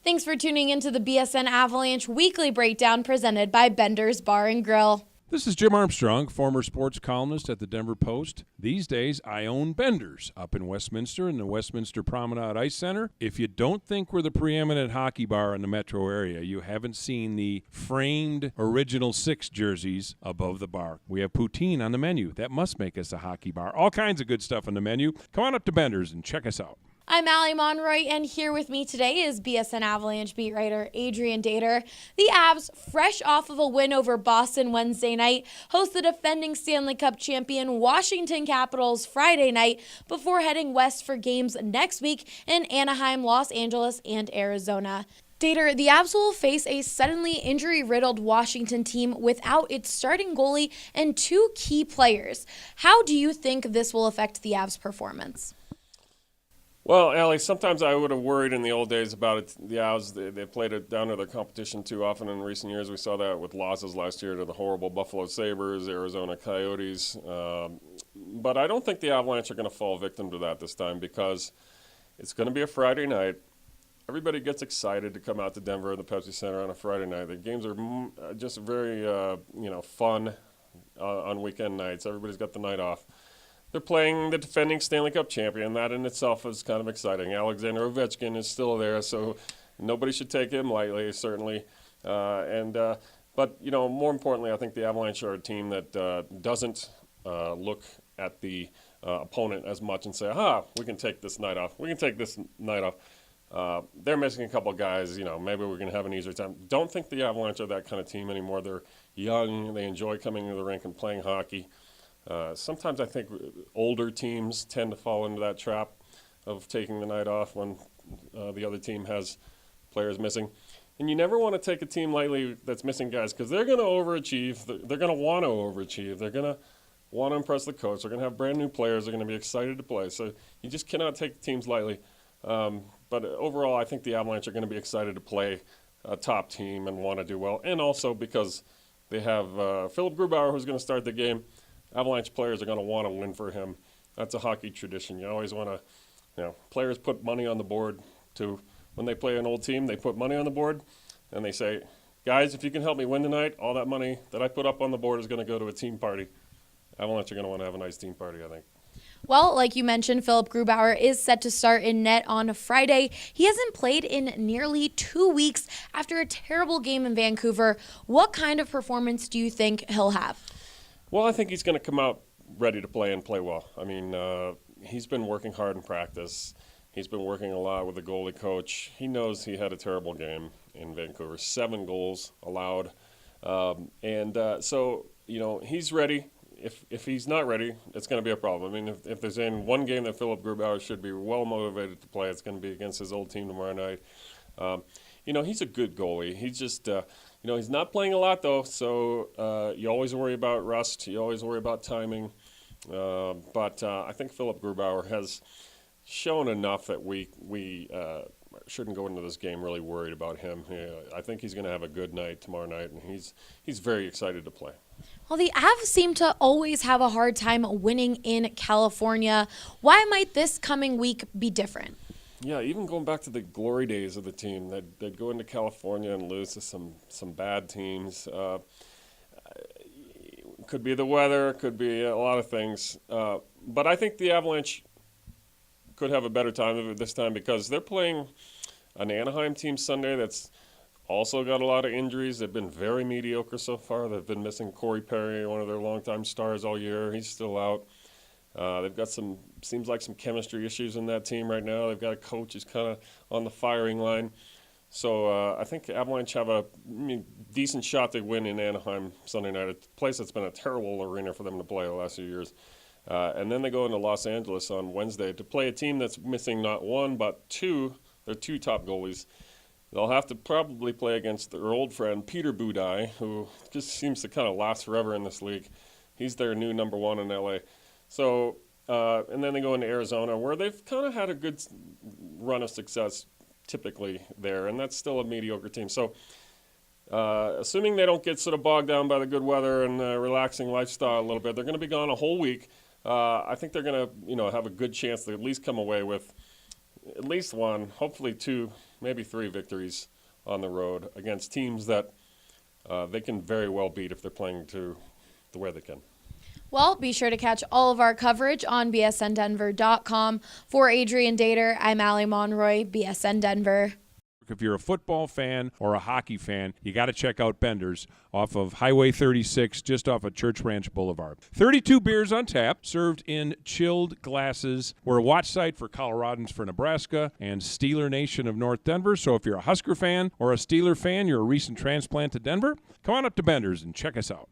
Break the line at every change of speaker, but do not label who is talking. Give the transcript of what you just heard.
Thanks for tuning into the BSN Avalanche Weekly Breakdown presented by Bender's Bar and Grill.
This is Jim Armstrong, former sports columnist at the Denver Post. These days, I own Bender's up in Westminster in the Westminster Promenade Ice Center. If you don't think we're the preeminent hockey bar in the metro area, you haven't seen the framed Original Six jerseys above the bar. We have poutine on the menu. That must make us a hockey bar. All kinds of good stuff on the menu. Come on up to Bender's and check us out.
I'm Allie Monroy, and here with me today is BSN Avalanche beat writer Adrian Dater. The Avs, fresh off of a win over Boston Wednesday night, host the defending Stanley Cup champion Washington Capitals Friday night before heading west for games next week in Anaheim, Los Angeles, and Arizona. Dater, the Avs will face a suddenly injury-riddled Washington team without its starting goalie and two key players. How do you think this will affect the Avs' performance?
Well, Allie, sometimes I would have worried in the old days about it. The Avs, they played it down to their competition too often in recent years. We saw that with losses last year to the horrible Buffalo Sabres, Arizona Coyotes. But I don't think the Avalanche are going to fall victim to that this time because it's going to be a Friday night. Everybody gets excited to come out to Denver in the Pepsi Center on a Friday night. The games are just very fun on weekend nights. Everybody's got the night off. They're playing the defending Stanley Cup champion. That in itself is kind of exciting. Alexander Ovechkin is still there, so nobody should take him lightly, certainly. But more importantly, I think the Avalanche are a team that doesn't look at the opponent as much and say, we can take this night off. We can take this night off. They're missing a couple of guys. Maybe we're going to have an easier time. Don't think the Avalanche are that kind of team anymore. They're young. They enjoy coming to the rink and playing hockey. Sometimes I think older teams tend to fall into that trap of taking the night off when the other team has players missing. And you never want to take a team lightly that's missing guys because they're going to overachieve. They're going to want to overachieve. They're going to want to impress the coach. They're going to have brand new players. They're going to be excited to play. So you just cannot take teams lightly. But overall, I think the Avalanche are going to be excited to play a top team and want to do well. And also because they have Philip Grubauer, who's going to start the game. Avalanche players are going to want to win for him. That's a hockey tradition. You always want to, players put money on the board too. When they play an old team, they put money on the board and they say, guys, if you can help me win tonight, all that money that I put up on the board is going to go to a team party. Avalanche are going to want to have a nice team party, I think.
Well, like you mentioned, Philip Grubauer is set to start in net on Friday. He hasn't played in nearly 2 weeks after a terrible game in Vancouver. What kind of performance do you think he'll have?
Well, I think he's going to come out ready to play and play well. I mean, he's been working hard in practice. He's been working a lot with the goalie coach. He knows he had a terrible game in Vancouver, 7 goals allowed. So he's ready. If he's not ready, it's going to be a problem. I mean, if there's one game that Philip Grubauer should be well motivated to play, it's going to be against his old team tomorrow night. He's a good goalie. He's just, he's not playing a lot, though, so you always worry about rust. You always worry about timing. But I think Philip Grubauer has shown enough that we shouldn't go into this game really worried about him. I think he's going to have a good night tomorrow night, and he's very excited to play.
Well, the Avs seem to always have a hard time winning in California. Why might this coming week be different?
Yeah, even going back to the glory days of the team, they'd go into California and lose to some bad teams. Could be the weather, could be a lot of things. But I think the Avalanche could have a better time of it this time because they're playing an Anaheim team Sunday that's also got a lot of injuries. They've been very mediocre so far. They've been missing Corey Perry, one of their longtime stars all year. He's still out. They've got seems like some chemistry issues in that team right now. They've got a coach who's kind of on the firing line. So I think Avalanche have a decent shot to win in Anaheim Sunday night, a place that's been a terrible arena for them to play the last few years. And then they go into Los Angeles on Wednesday to play a team that's missing not one but their two top goalies. They'll have to probably play against their old friend Peter Budaj, who just seems to kind of last forever in this league. He's their new number one in LA. So, and then they go into Arizona, where they've kind of had a good run of success typically there, and that's still a mediocre team. So, assuming they don't get sort of bogged down by the good weather and relaxing lifestyle a little bit, they're going to be gone a whole week. I think they're going to, have a good chance to at least come away with at least one, hopefully two maybe 3 victories on the road against teams that they can very well beat if they're playing to the way they can.
Well, be sure to catch all of our coverage on bsndenver.com. For Adrian Dater, I'm Allie Monroy, BSN Denver.
If you're a football fan or a hockey fan, you got to check out Bender's off of Highway 36, just off of Church Ranch Boulevard. 32 beers on tap, served in chilled glasses. We're a watch site for Coloradans for Nebraska and Steeler Nation of North Denver. So if you're a Husker fan or a Steeler fan, you're a recent transplant to Denver, come on up to Bender's and check us out.